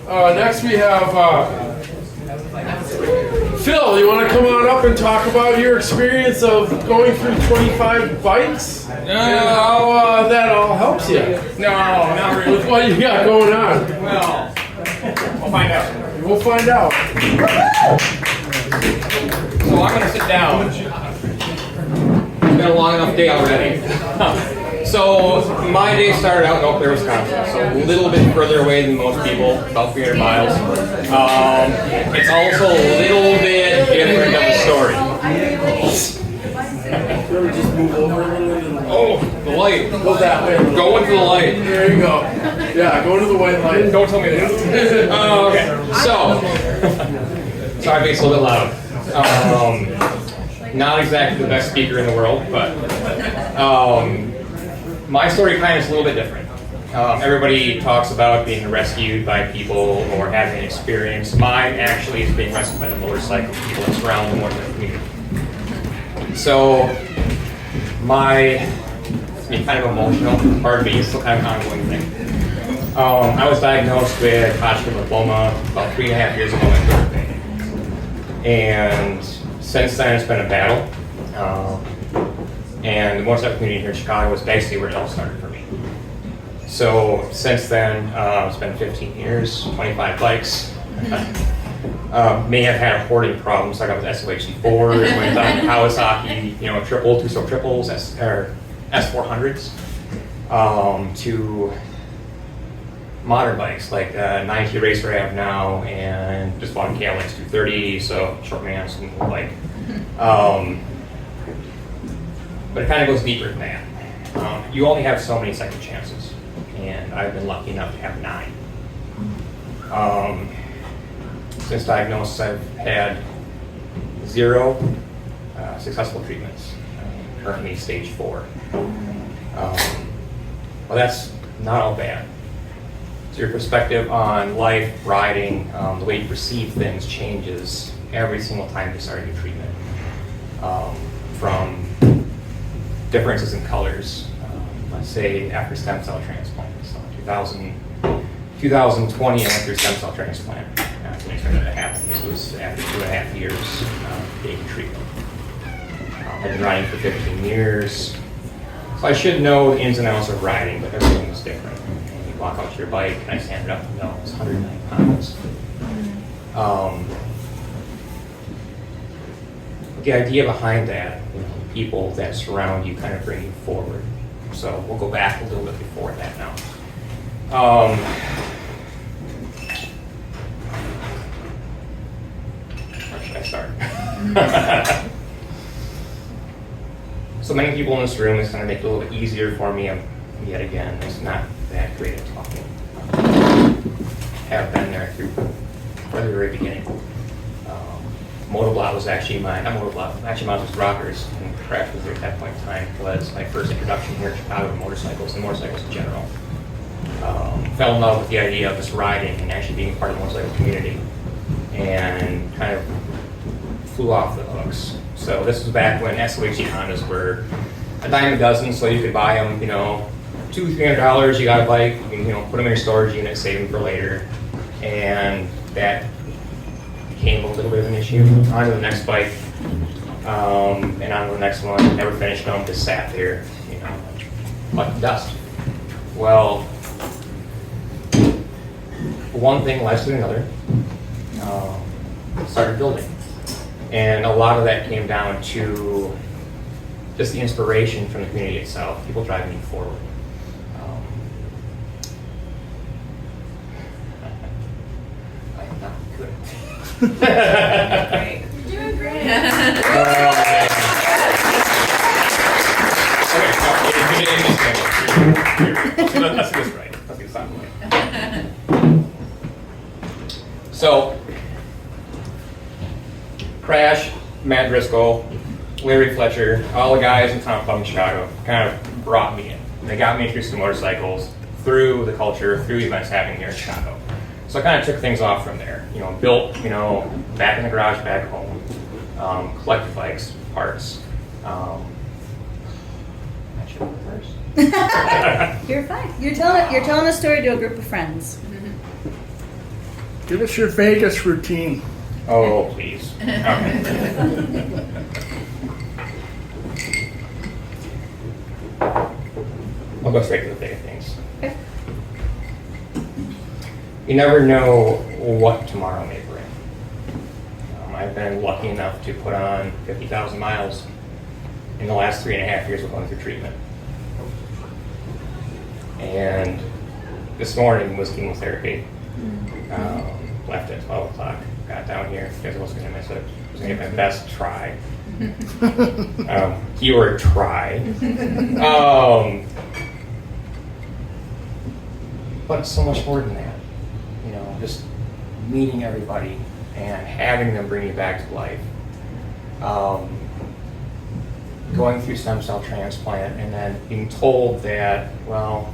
Next we have Phil. You want to come on up and talk about your experience of going through 25 bikes? And how that all helps you? No, not really. With what you got going on? Well, we'll find out. We'll find out. So I'm going to sit down. It's been a long enough day already. So my day started out in Eau Claire, Wisconsin, so a little bit further away than most people, about 300 miles. It's also a little bit different of a story. Just move over a little bit. Oh, the light. Go that way. Go into the light. There you go. Yeah, go into the white light. Don't tell me that. Okay. So, sorry, it's a little bit loud. Not exactly the best speaker in the world, but my story kind of is a little bit different. Everybody talks about being rescued by people or having an experience. Mine actually is being rescued by the motorcycle people that surround the motorcycle community. So, it's kind of emotional. Part of me is still kind of an ongoing thing. I was diagnosed with Hodgkin lymphoma about 3.5 years ago my birthday. And since then it's been a battle. And the motorcycle community here in Chicago was basically where it all started for me. So since then, it's been 15 years, 25 bikes. May have had a hoarding problem, so I got with SOHC4s, went on Kawasaki, triple, two-stroke triples, S400s, to modern bikes like 90 Racer I have now, and just bought a KLX 230, so short man, some little bike. But it kind of goes deeper than that. You only have so many second chances, and I've been lucky enough to have 9. Since diagnosis, I've had 0 successful treatments. Currently stage 4. Well, that's not all bad. So your perspective on life, riding, the way you perceive things changes every single time you start a new treatment. From differences in colors, let's say after stem cell transplant. So 2020, I went through stem cell transplant. When it started to happen, this was after 2.5 years getting treatment. I've been riding for 15 years. So I should know the ins and outs of riding, but everything is different. You walk out to your bike, and I stand it up, it's 109 pounds. The idea behind that, people that surround you kind of bring you forward. So we'll go back a little bit before that now. Where should I start? So many people in this room, it's going to make it a little bit easier for me. Yet again, it's not that great at talking. Have been there through the very beginning. Motoblot was actually not Motoblot, actually mine was Rockers, and Crash was there at that point in time, was my first introduction here in Chicago to motorcycles and motorcycles in general. Fell in love with the idea of just riding and actually being part of the motorcycle community, and kind of flew off the hooks. So this was back when SOHC Hondas were a dime a dozen, so you could buy them, $200-300, you got a bike, you can, put them in your storage unit, save them for later, and that became a little bit of an issue. On to the next bike, and on to the next one. Never finished them, just sat there, like dust. Well, one thing led to another. Started building, and a lot of that came down to just the inspiration from the community itself. People driving you forward. I'm not good. Great. You're doing great. Let's get this right. Let's get this out of the way. So, Crash, Matt Driscoll, Larry Fletcher, all the guys in Tom Club in Chicago kind of brought me in. They got me introduced to motorcycles through the culture, through events happening here in Chicago. So I kind of took things off from there. Built, back in the garage, back home, collected bikes, parts. I should go first. You're fine. You're telling a story to a group of friends. Give us your Vegas routine. Oh, please. Okay. I'll go straight to the big things. You never know what tomorrow may bring. I've been lucky enough to put on 50,000 miles in the last 3.5 years of going through treatment. And this morning was chemotherapy. Left at 12 o'clock, got down here because I wasn't going to miss it. I was going to get my best try. Keyword try. But it's so much more than that. You know, just meeting everybody and having them bring you back to life. Going through stem cell transplant and then being told that, well,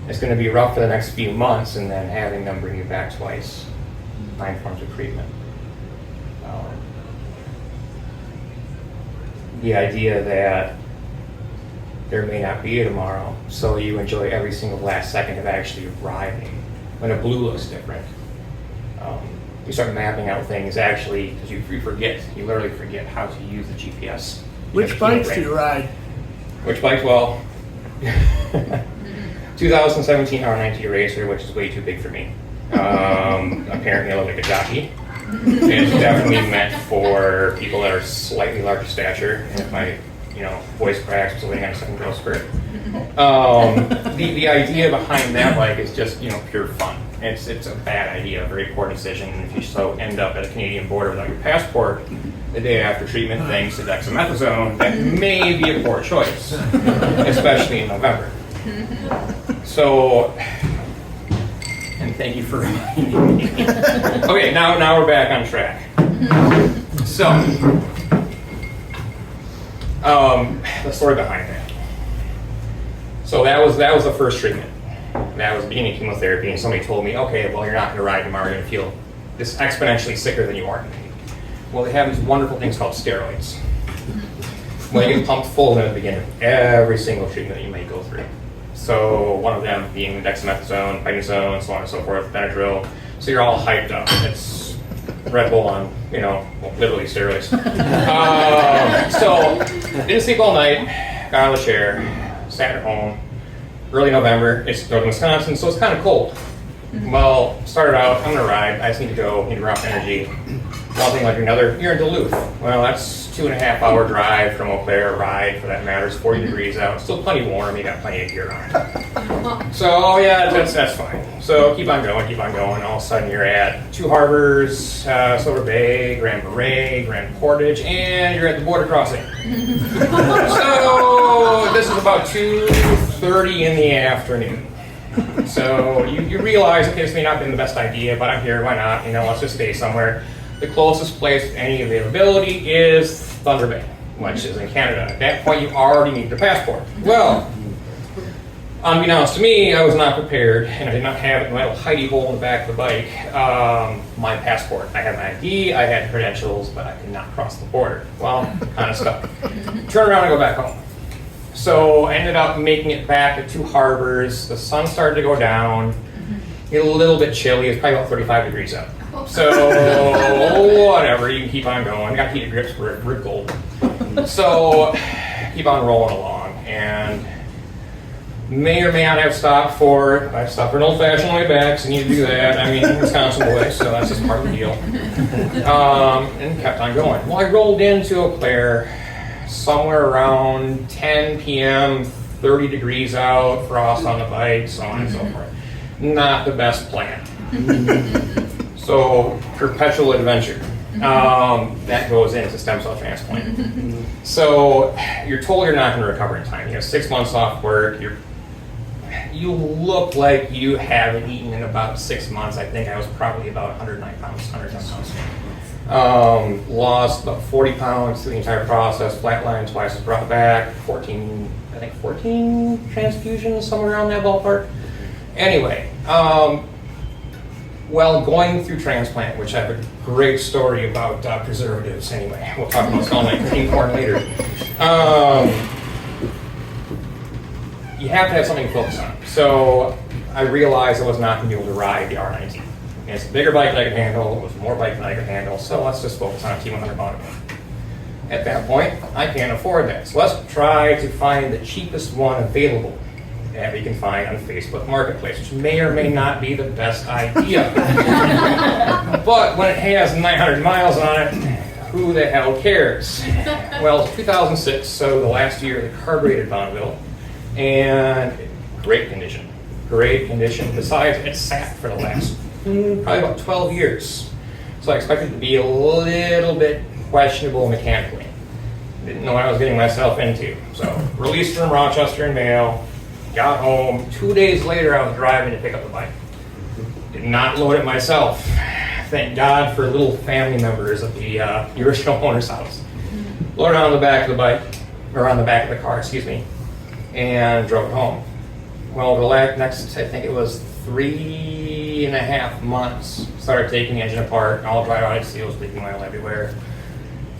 it's going to be rough for the next few months, and then having them bring you back twice, 9 forms of treatment. The idea that there may not be a tomorrow, so you enjoy every single last second of actually arriving. When a blue looks different, you start mapping out things actually, because you forget, you literally forget how to use the GPS. Which bikes do you ride? Which bike? Well, 2017 R90 Racer, which is way too big for me. Apparently I look like a jockey. It's definitely meant for people that are slightly larger stature, and if my voice cracks, so waiting on a second growth spurt. The idea behind that bike is just pure fun. It's a bad idea, a very poor decision. And if you so end up at a Canadian border without your passport the day after treatment, thanks to dexamethasone, that may be a poor choice, especially in November. So, and thank you for reminding me. Okay, now we're back on track. So, the story behind that. So that was the first treatment. That was beginning chemotherapy, and somebody told me, okay, well, you're not going to ride tomorrow, you're going to feel this exponentially sicker than you are. Well, they have these wonderful things called steroids. Well, you get pumped full in the beginning of every single treatment that you may go through. So one of them being dexamethasone, prednisone, so on and so forth, Benadryl. So you're all hyped up. It's Red Bull on, literally steroids. So didn't sleep all night, got out of the chair, sat at home. Early November, it's northern Wisconsin, so it's kind of cold. Well, started out, I'm gonna ride, I just need to go, need to rough energy. One thing like another, you're in Duluth. Well, that's 2.5 hour drive from Eau Claire, ride for that matter, it's 40 degrees out, still plenty warm, you got plenty of gear on. So yeah, that's fine. So keep on going, all of a sudden you're at Two Harbors, Silver Bay, Grand Marais, Grand Portage, and you're at the border crossing. So this is about 2:30 in the afternoon. So you realize, okay, this may not have been the best idea, but I'm here, why not? Let's just stay somewhere. The closest place with any availability is Thunder Bay, which is in Canada. At that point, you already need your passport. Well, unbeknownst to me, I was not prepared, and I did not have it in my little hidey hole in the back of the bike, my passport. I had my ID, I had credentials, but I could not cross the border. Well, kind of stuck. Turn around and go back home. So I ended up making it back to Two Harbors. The sun started to go down. Get a little bit chilly. It's probably about 35 degrees out. So whatever, you can keep on going. Got heated grips, we're gold. So keep on rolling along, and may or may not have stopped for. I stopped for an old fashioned on my way back, so you need to do that. I mean, Wisconsin boy, so that's just part of the deal. And kept on going. Well, I rolled into Eau Claire somewhere around 10 p.m., 30 degrees out, frost on the bike, so on and so forth. Not the best plan. So, perpetual adventure. That goes into stem cell transplant. So, you're told you're not going to recover in time. You have 6 months off work. You look like you haven't eaten in about 6 months. I think I was probably about 109 pounds, 110 pounds. Lost about 40 pounds through the entire process. Flatline twice, was brought back. 14 transfusions, somewhere around that ballpark. Anyway, well, going through transplant, which I have a great story about preservatives anyway. We'll talk about Salt Lake Cream Corn later. You have to have something to focus on. So I realized I was not going to be able to ride the R90. And it's a bigger bike than I could handle, with more bike than I could handle, so let's just focus on a T100 Bonneville. At that point, I can't afford that, so let's try to find the cheapest one available that we can find on Facebook Marketplace, which may or may not be the best idea. But when it has 900 miles on it, who the hell cares? Well, it's 2006, so the last year of the carbureted Bonneville, and great condition. Great condition. Besides, it sat for the last probably about 12 years. So I expected it to be a little bit questionable mechanically. Didn't know what I was getting myself into. So released from Rochester in mail, got home. 2 days later, I was driving to pick up the bike. Did not load it myself. Thank God for little family members of the original owner's house. Loaded on the back of the bike, or on the back of the car, excuse me, and drove it home. Well, the next, I think it was 3.5 months, started taking the engine apart, all dry-rotted seals, leaking oil everywhere.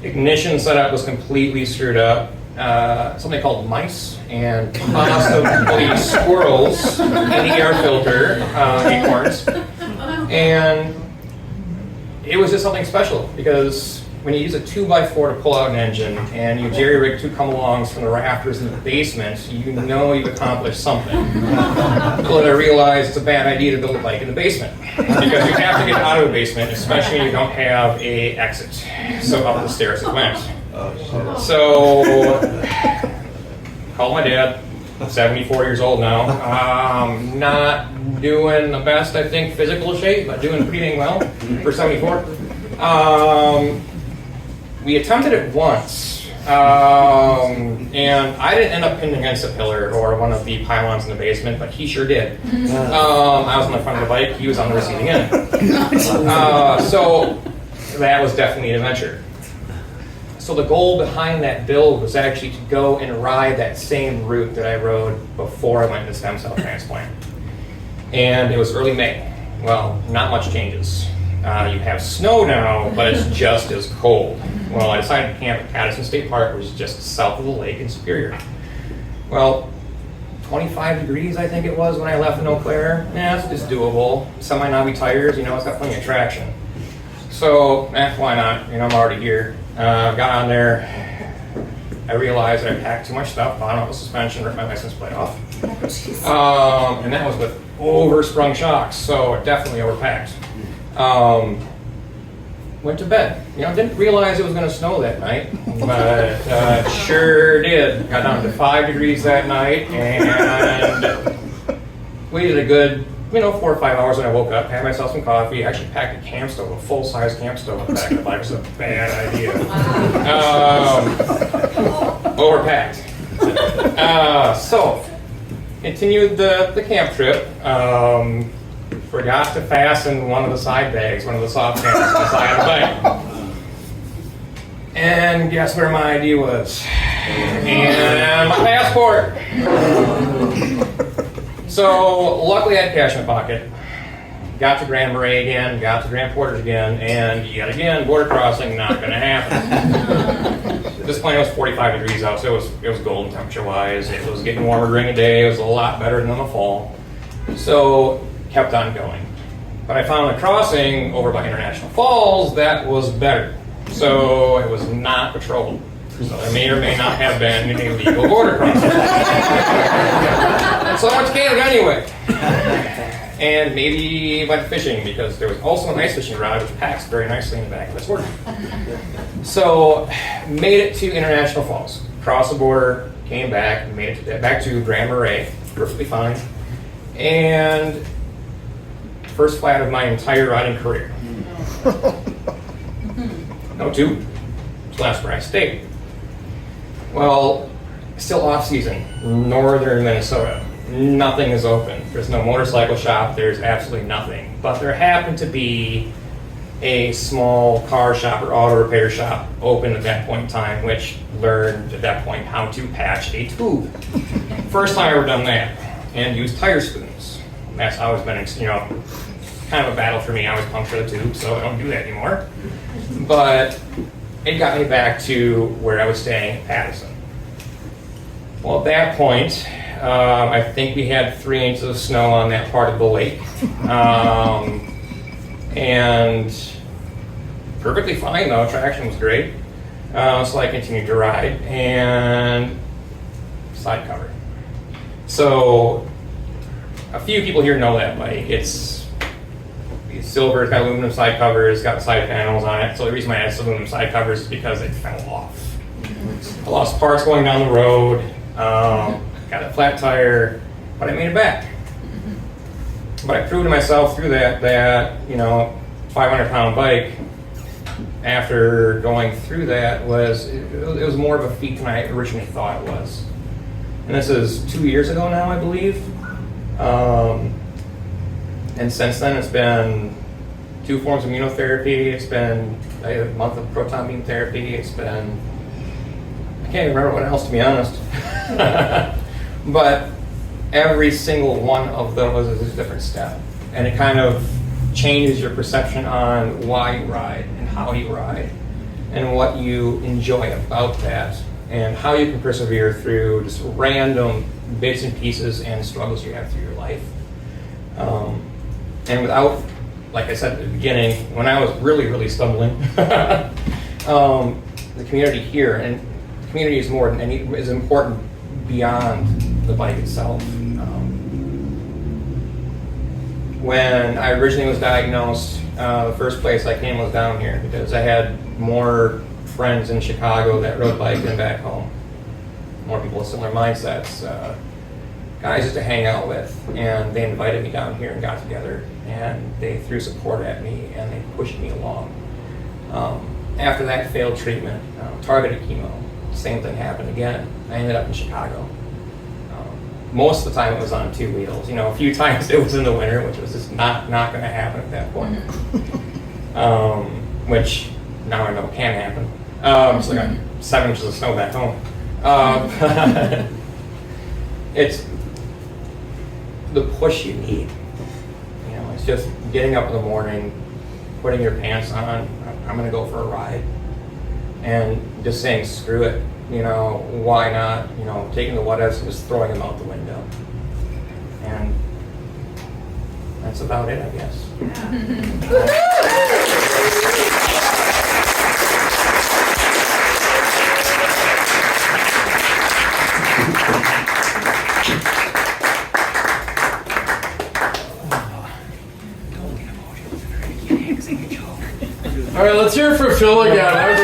Ignition setup was completely screwed up. Something called mice and possibly squirrels in the air filter, acorns. And it was just something special because when you use a 2x4 to pull out an engine and you jerry-rig 2 come-alongs from the rafters in the basement, you know you've accomplished something. Until I realized it's a bad idea to build a bike in the basement because you have to get out of the basement, especially when you don't have a exit. So up the stairs it went. So called my dad, 74 years old now. Not doing the best, I think, physical shape, but doing pretty dang well for 74. We attempted it once, and I didn't end up pinned against a pillar or one of the pylons in the basement, but he sure did. I was on the front of the bike, he was on the receiving end. So that was definitely an adventure. So the goal behind that build was actually to go and ride that same route that I rode before I went to stem cell transplant. And it was early May. Well, not much changes. You have snow now, but it's just as cold. Well, I decided to camp at Patterson State Park, which is just south of the lake in Superior. Well, 25 degrees I think it was when I left in Eau Claire. It's doable. Semi-knobby tires, it's got plenty of traction. So, why not? I'm already here. Got on there. I realized I packed too much stuff, bottom of the suspension, ripped my license plate off. And that was with oversprung shocks, so it definitely overpacked. Went to bed. Didn't realize it was going to snow that night, but sure did. Got down to 5 degrees that night and waited a good, 4 or 5 hours when I woke up, had myself some coffee, actually packed a camp stove, a full-size camp stove on the back of the bike. It was a bad idea. Overpacked. So, continued the camp trip. Forgot to fasten one of the side bags, one of the soft panels on the side of the bike. And guess where my ID was? And my passport. So luckily I had cash in my pocket. Got to Grand Marais again, got to Grand Portage again, and yet again, border crossing, not gonna happen. This plane was 45 degrees out, so it was golden temperature-wise. It was getting warmer during the day. It was a lot better than in the fall. So kept on going. But I found a crossing over by International Falls that was better. So it was not patrolled. So there may or may not have been an illegal border crossing. So I went to Canada anyway. And maybe went fishing because there was also an ice fishing rod which packs very nicely in the back of this border. So made it to International Falls. Crossed the border, came back, made it back to Grand Marais, perfectly fine. And first flat of my entire riding career. No tube. It's the last where I stayed. Well, still off season, northern Minnesota. Nothing is open. There's no motorcycle shop. There's absolutely nothing. But there happened to be a small car shop or auto repair shop open at that point in time, which learned at that point how to patch a tube. First time I ever done that, and used tire spoons. That's always been, kind of a battle for me. I always puncture the tube, so I don't do that anymore. But it got me back to where I was staying in Patterson. Well, at that point, I think we had 3 inches of snow on that part of the lake. And perfectly fine though, traction was great. So I continued to ride and side cover. So a few people here know that bike. It's silver, it's got aluminum side covers, got side panels on it. So the reason why I had aluminum side covers is because it fell off. I lost parts going down the road, got a flat tire, but I made it back. But I proved to myself through that 500-pound bike, after going through that, it was more of a feat than I originally thought it was. And this is 2 years ago now, I believe. And since then, it's been 2 forms of immunotherapy. It's been a month of proton beam therapy. It's been, I can't even remember what else, to be honest. But every single one of those is a different step. And it kind of changes your perception on why you ride and how you ride and what you enjoy about that and how you can persevere through just random bits and pieces and struggles you have through your life. And without, like I said at the beginning, when I was really, really stumbling, the community here, and the community is more than is important beyond the bike itself. When I originally was diagnosed, the first place I came was down here because I had more friends in Chicago that rode bike than back home. More people with similar mindsets, guys just to hang out with, and they invited me down here and got together, and they threw support at me and they pushed me along. After that failed treatment, targeted chemo, same thing happened again. I ended up in Chicago. Most of the time it was on 2 wheels. A few times it was in the winter, which was just not going to happen at that point. Which now I know can happen. So I got 7 inches of snow back home. It's the push you need. It's just getting up in the morning, putting your pants on, I'm going to go for a ride, and just saying screw it. Why not? Taking the what ifs and just throwing them out the window. And that's about it, I guess. All right, let's hear it for Phil again.